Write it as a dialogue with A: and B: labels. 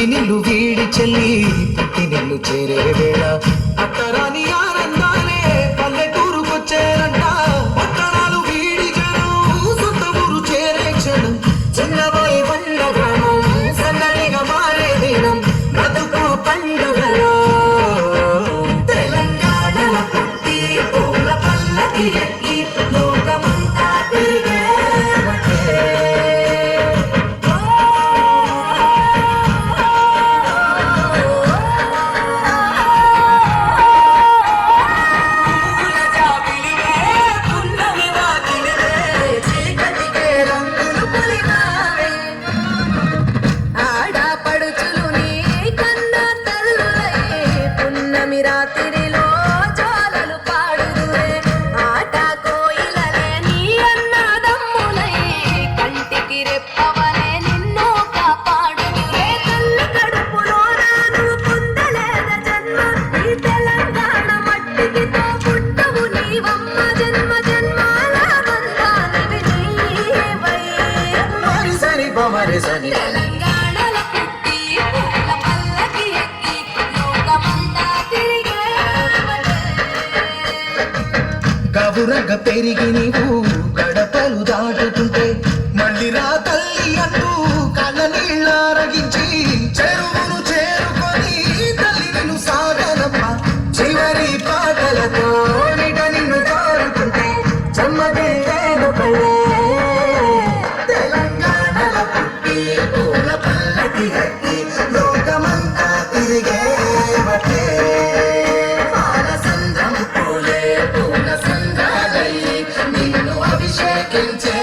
A: నిన్ను వీడి చెల్లి పుట్టి నిన్ను చేరే వేళ అత్తరాని ఆనందాలే పల్లెటూరుకొచ్చేరంట పట్టణాలు వీడి జనం సొంత ఊరు చేరే క్షణం చిన్నబోయి పండ్ల గ్రామం సన్నడిగా మారే దినం బతుకు పండుగలో తెలంగాణల పుట్టి పూల పల్లకి ఎక్కి లోకమంతా తిరిగే
B: రాత్రిలో జోలలు పాడుదురే ఆట కోయిలలే నీ అన్నదమ్ములై కంటికి రెప్పవలే నిన్ను కాపాడుదురే తల్లి కడుపులో నాను పొందలేద జన్మ ఈ తెలంగాణ మట్టికి తో పుట్టవు నీవమ్మ జన్మ జన్మాల బంధానివి నీవై
A: మరి సరి బమరి సని
B: తెలంగాణల పుట్టి పూల పల్లకి ఎక్కి లోకమంతా
A: కబురగ పెరిగి నీవు గడపలు దాటుతుంటే మళ్ళీ రా తల్లి అంటూ కళ్ళ నీళ్ళారగించి చెరువును చేరుకొని తల్లి నిన్ను సాగనమ్మ చివరి పాటలతో నిట నిన్ను కోరుతుంటే చెమ్మదేను కళ్ళే తెలంగాణల పుట్టి పూల పల్లకి ఎక్కి లోకమంతా తిరిగే బట్టే బాలసంద్రం పూలే పూల సంద్రాలై నిన్ను అభిషేకించే